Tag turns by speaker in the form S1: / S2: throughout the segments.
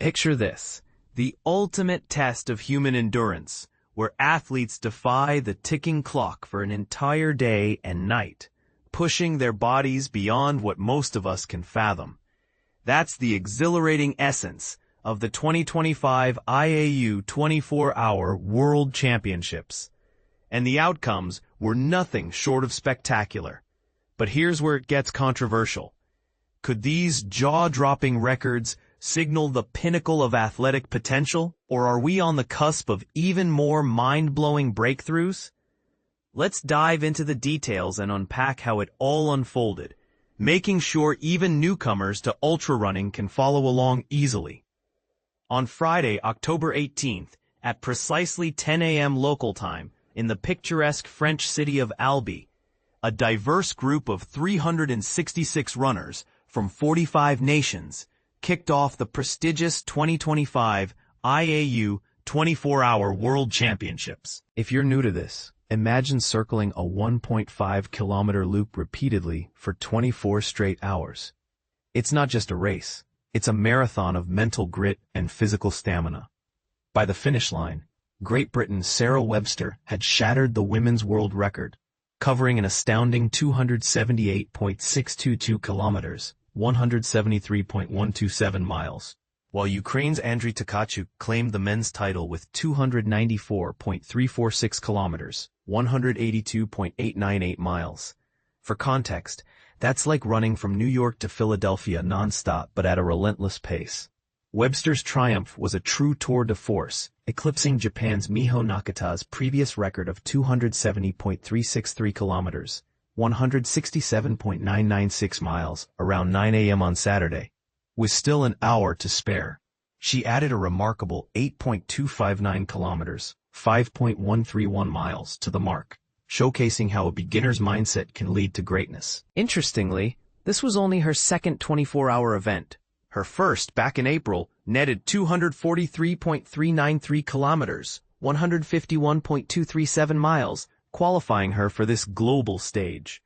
S1: Picture this, the ultimate test of human endurance, where athletes defy the ticking clock for an entire day and night, pushing their bodies beyond what most of us can fathom. That's the exhilarating essence of the 2025 IAU 24-Hour World Championships. And the outcomes were nothing short of spectacular. But here's where it gets controversial. Could these jaw-dropping records signal the pinnacle of athletic potential, or are we on the cusp of even more mind-blowing breakthroughs? Let's dive into the details and unpack how it all unfolded, making sure even newcomers to ultra running can follow along easily. On Friday, October 18th, at precisely 10 a.m. local time, in the picturesque French city of Albi, a diverse group of 366 runners from 45 nations kicked off the prestigious 2025 IAU 24-Hour World Championships. If you're new to this, imagine circling a 1.5-kilometer loop repeatedly for 24 straight hours. It's not just a race, it's a marathon of mental grit and physical stamina. By the finish line, Great Britain's Sarah Webster had shattered the women's world record, covering an astounding 278.622 kilometers, 173.127 miles, while Ukraine's Andrii Tkachuk claimed the men's title with 294.346 kilometers, 182.898 miles. For context, that's like running from New York to Philadelphia nonstop but at a relentless pace. Webster's triumph was a true tour de force, eclipsing Japan's Miho Nakata's previous record of 270.363 kilometers, 167.996 miles, around 9 a.m. on Saturday. With still an hour to spare, she added a remarkable 8.259 kilometers, 5.131 miles to the mark, showcasing how a beginner's mindset can lead to greatness. Interestingly, this was only her second 24-hour event. Her first, back in April, netted 243.393 kilometers, 151.237 miles, qualifying her for this global stage.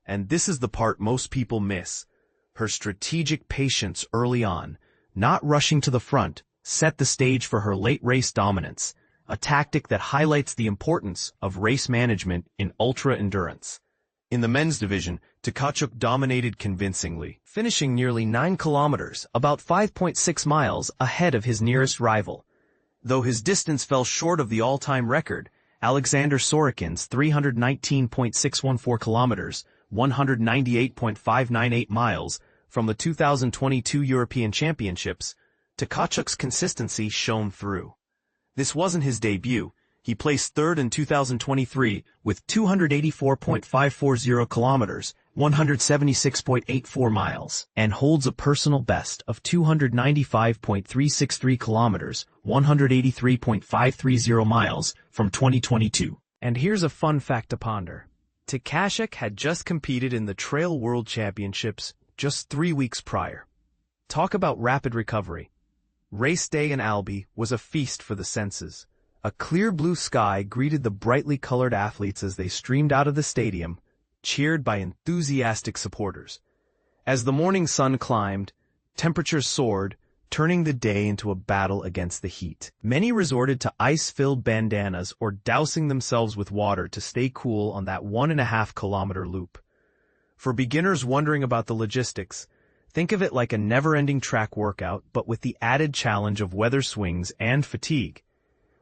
S1: And this is the part most people miss. Her strategic patience early on, not rushing to the front, set the stage for her late race dominance, a tactic that highlights the importance of race management in ultra-endurance. In the men's division, Tkachuk dominated convincingly, finishing nearly 9 kilometers, about 5.6 miles, ahead of his nearest rival. Though his distance fell short of the all-time record, Alexander Sorokin's 319.614 kilometers, 198.598 miles, from the 2022 European Championships, Tkachuk's consistency shone through. This wasn't his debut. He placed third in 2023 with 284.540 kilometers, 176.84 miles, and holds a personal best of 295.363 kilometers, 183.530 miles from 2022. And here's a fun fact to ponder. Tkachuk had just competed in the Trail World Championships just 3 weeks prior. Talk about rapid recovery. Race day in Albi was a feast for the senses. A clear blue sky greeted the brightly colored athletes as they streamed out of the stadium, cheered by enthusiastic supporters. As the morning sun climbed, temperatures soared, turning the day into a battle against the heat. Many resorted to ice-filled bandanas or dousing themselves with water to stay cool on that 1.5-kilometer loop. For beginners wondering about the logistics, think of it like a never-ending track workout, but with the added challenge of weather swings and fatigue.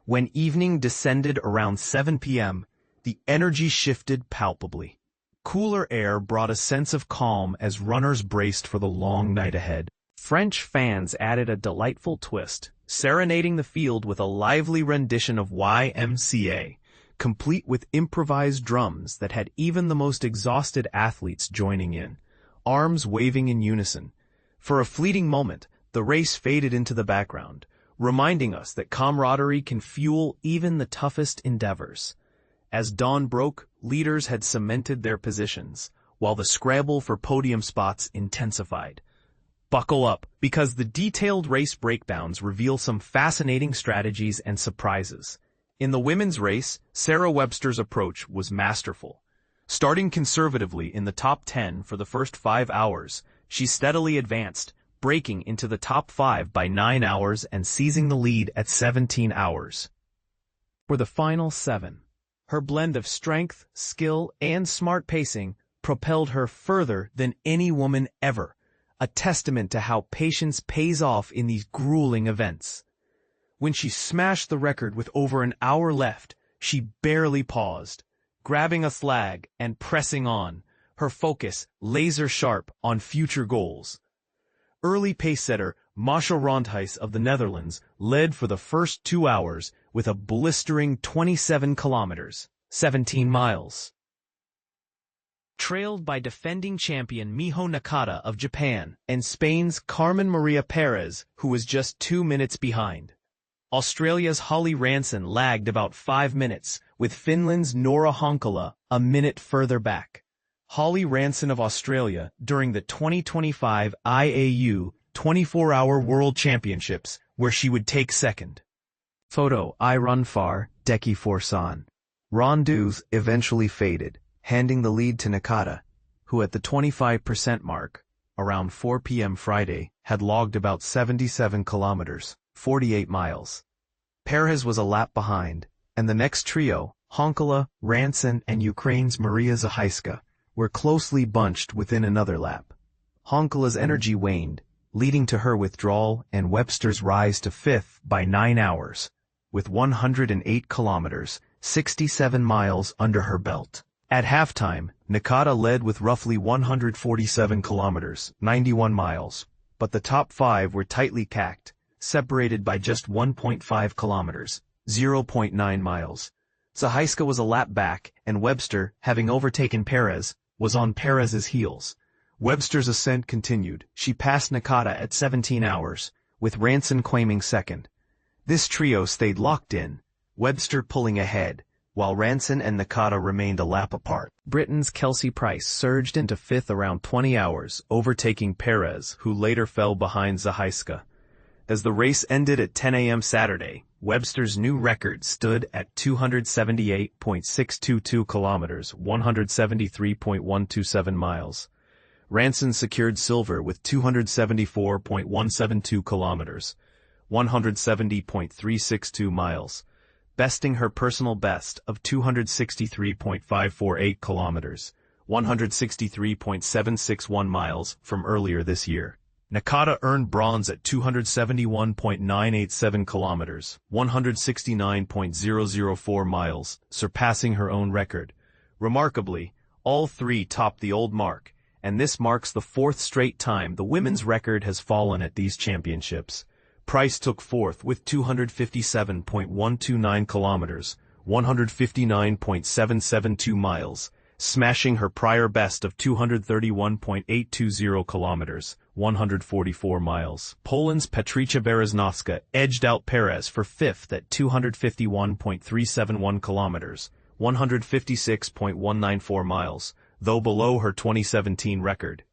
S1: When evening descended around 7 p.m., the energy shifted palpably. Cooler air brought a sense of calm as runners braced for the long night ahead. French fans added a delightful twist, serenading the field with a lively rendition of YMCA, complete with improvised drums that had even the most exhausted athletes joining in, arms waving in unison. For a fleeting moment, the race faded into the background, reminding us that camaraderie can fuel even the toughest endeavors. As dawn broke, leaders had cemented their positions, while the scramble for podium spots intensified. Buckle up, because the detailed race breakdowns reveal some fascinating strategies and surprises. In the women's race, Sarah Webster's approach was masterful. Starting conservatively in the top 10 for the first 5 hours, she steadily advanced, breaking into the top 5 by 9 hours and seizing the lead at 17 hours. For the final 7, her blend of strength, skill, and smart pacing propelled her further than any woman ever, a testament to how patience pays off in these grueling events. When she smashed the record with over an hour left, she barely paused, grabbing a flag and pressing on, her focus laser-sharp on future goals. Early pace-setter Masha Rondhuis of the Netherlands led for the first 2 hours with a blistering 27 kilometers, 17 miles. Trailed by defending champion Miho Nakata of Japan and Spain's Carmen Maria Perez, who was just 2 minutes behind. Australia's Holly Ranson lagged about 5 minutes, with Finland's Nora Honkala a minute further back. Holly Ranson of Australia during the 2025 IAU 24-Hour World Championships, where she would take second. Photo I run far, Deki Forsan. Rondeus eventually faded, handing the lead to Nakata, who at the 25% mark, around 4 p.m. Friday, had logged about 77 kilometers, 48 miles. Perez was a lap behind, and the next trio, Honkala, Ranson, and Ukraine's Maria Zahajska, were closely bunched within another lap. Honkala's energy waned, leading to her withdrawal and Webster's rise to 5th by 9 hours, with 108 kilometers, 67 miles under her belt. At halftime, Nakata led with roughly 147 kilometers, 91 miles, but the top 5 were tightly packed, separated by just 1.5 kilometers, 0.9 miles. Zahajska was a lap back, and Webster, having overtaken Perez, was on Perez's heels. Webster's ascent continued. She passed Nakata at 17 hours, with Ranson claiming second. This trio stayed locked in, Webster pulling ahead, while Ranson and Nakata remained a lap apart. Britain's Kelsey Price surged into 5th around 20 hours, overtaking Perez, who later fell behind Zahajska. As the race ended at 10 a.m. Saturday, Webster's new record stood at 278.622 kilometers, 173.127 miles. Ranson secured silver with 274.172 kilometers, 170.362 miles, besting her personal best of 263.548 kilometers, 163.761 miles from earlier this year. Nakata earned bronze at 271.987 kilometers, 169.004 miles, surpassing her own record. Remarkably, all 3 topped the old mark, and this marks the 4th straight time the women's record has fallen at these championships. Price took 4th with 257.129 kilometers, 159.772 miles, smashing her prior best of 231.820 kilometers, 144 miles. Poland's Patrycja Bereznowska edged out Perez for 5th at 251.371 kilometers, 156.194 miles, though below her 2017 record.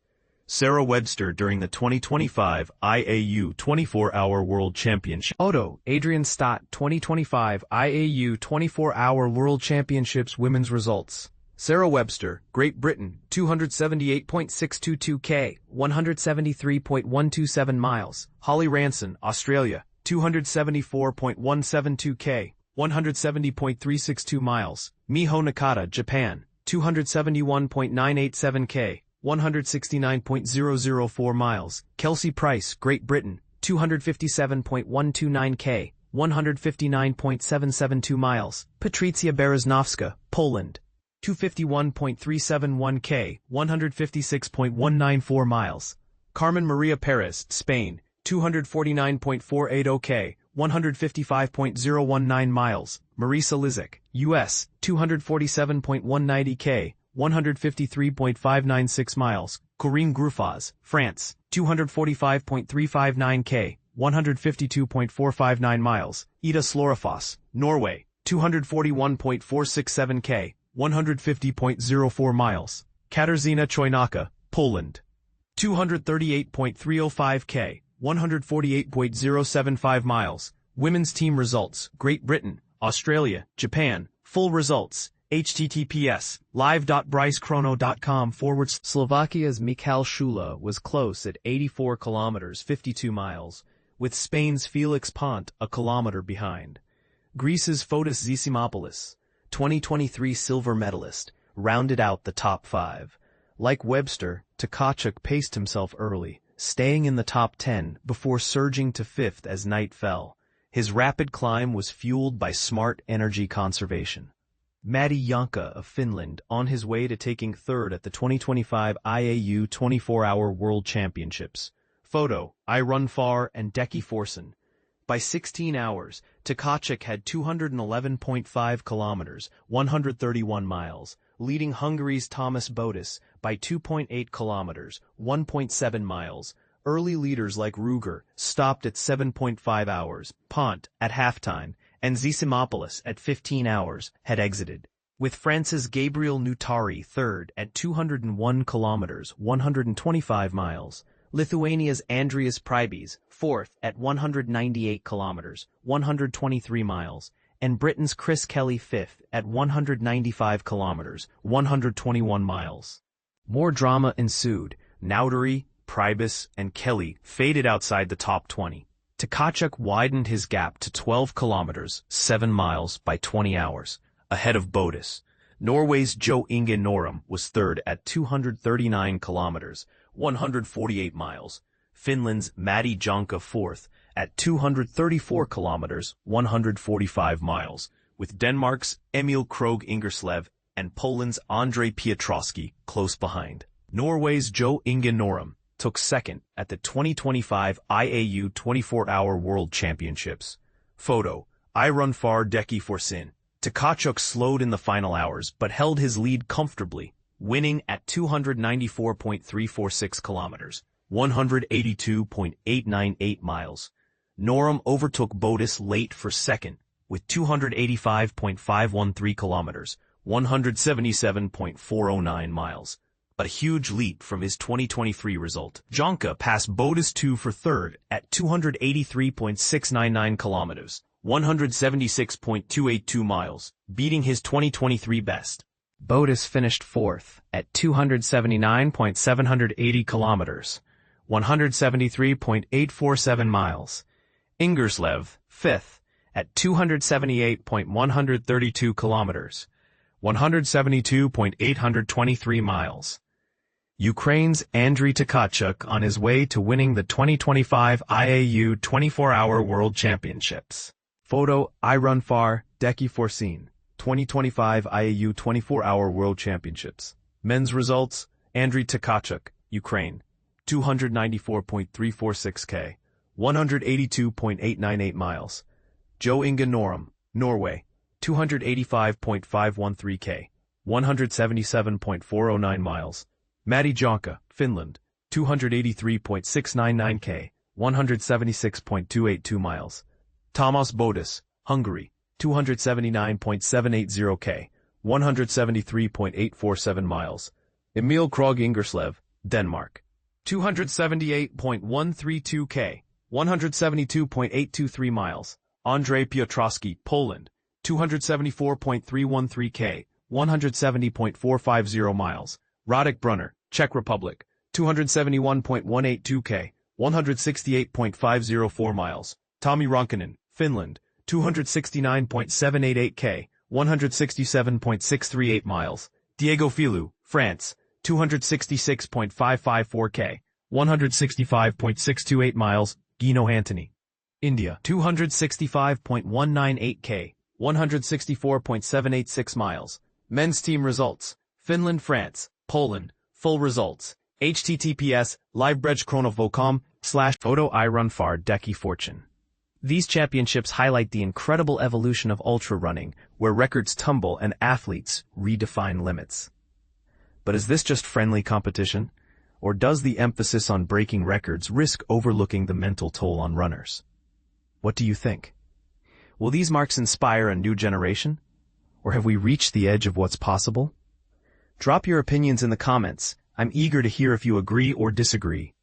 S1: Sarah Webster during the 2025 IAU 24-Hour World Championship. Auto, Adrian Stott 2025 IAU 24-Hour World Championships Women's Results. Sarah Webster, Great Britain, 278.622 k, 173.127 miles. Holly Ranson, Australia, 274.172 k, 170.362 miles. Miho Nakata, Japan, 271.987 k, 169.004 miles. Kelsey Price, Great Britain, 257.129 k, 159.772 miles. Patrycja Bereznowska, Poland, 251.371 k, 156.194 miles. Carmen Maria Perez, Spain, 249.480 k, 155.019 miles. Marisa Lizik, U.S., 247.190 k, 153.596 miles. Corinne Gruffaz, France, 245.359 k, 152.459 miles. Ida Slorafos, Norway, 241.467 k, 150.04 miles. Katarzyna Chojnacka, Poland, 238.305 k, 148.075 miles. Women's team results: Great Britain, Australia, Japan. Full results:
S2: https://live.brycechrono.com/
S1: Slovakia's Michal Shula was close at 84 kilometers 52 miles, with Spain's Felix Pont a kilometer behind. Greece's Fotis Zizimopoulos, 2023 silver medalist, rounded out the top 5. Like Webster, Tkachuk paced himself early, staying in the top 10 before surging to 5th as night fell. His rapid climb was fueled by smart energy conservation. Andrii Tkachuk of Finland on his way to taking 3rd at the 2025 IAU 24-hour World Championships. Photo, I Run Far and Deki Forsen. By 16 hours, Tkachuk had 211.5 kilometers, 131 miles, leading Hungary's Thomas Bodis by 2.8 kilometers, 1.7 miles. Early leaders like Ruger stopped at 7.5 hours, Pont at halftime, and Zizimopoulos at 15 hours had exited. With France's Gabriel Nutari 3rd at 201 kilometers, 125 miles. Lithuania's Andrius Pribys 4th at 198 kilometers, 123 miles, and Britain's Chris Kelly 5th at 195 kilometers, 121 miles. More drama ensued. Nutari, Pribys, and Kelly faded outside the top 20. Tkachuk widened his gap to 12 kilometers, 7 miles by 20 hours, ahead of Bodis. Norway's Jo Inge Norum was 3rd at 239 kilometers, 148 miles. Finland's Andrii Tkachuk 4th at 234 kilometers, 145 miles, with Denmark's Emil Krogh Ingerslev and Poland's Andrzej Piotrowski close behind. Norway's Jo Inge Norum took 2nd at the 2025 IAU 24-hour World Championships. Photo, I Run Far Deki Forsen. Tkachuk slowed in the final hours but held his lead comfortably, winning at 294.346 kilometers, 182.898 miles. Norum overtook Bodis late for 2nd with 285.513 kilometers, 177.409 miles. A huge leap from his 2023 result. Tkachuk passed Bodis 2 for 3rd at 283.699 kilometers, 176.282 miles, beating his 2023 best. Bodis finished 4th at 279.780 kilometers, 173.847 miles. Ingerslev, 5th, at 278.132 kilometers, 172.823 miles. Ukraine's Andrii Tkachuk on his way to winning the 2025 IAU 24-hour World Championships. Photo, I Run Far, Deki Forsen. 2025 IAU 24-hour World Championships. Men's results, Andrii Tkachuk, Ukraine, 294.346 k, 182.898 miles. Jo Inge Norum, Norway, 285.513 k, 177.409 miles. Andrii Tkachuk, Finland, 283.699 k, 176.282 miles. Thomas Bodis, Hungary, 279.780 k, 173.847 miles. Emil Krogh Ingerslev, Denmark, 278.132 k, 172.823 miles. Andrzej Piotrowski, Poland, 274.313 k, 170.450 miles. Radek Brunner, Czech Republic, 271.182 k, 168.504 miles. Tommi Ronkanen, Finland, 269.788 k, 167.638 miles. Diego Filou, France, 266.554 k, 165.628 miles. Gino Antony, India, 265.198 k, 164.786 miles. Men's team results, Finland, France, Poland, full results. https://live.brycechrono.com/photo I Run Far Deki Fortune. These championships highlight the incredible evolution of ultra running, where records tumble and athletes redefine limits. But is this just friendly competition? Or does the emphasis on breaking records risk overlooking the mental toll on runners? What do you think? Will these marks inspire a new generation? Or have we reached the edge of what's possible? Drop your opinions in the comments. I'm eager to hear if you agree or disagree.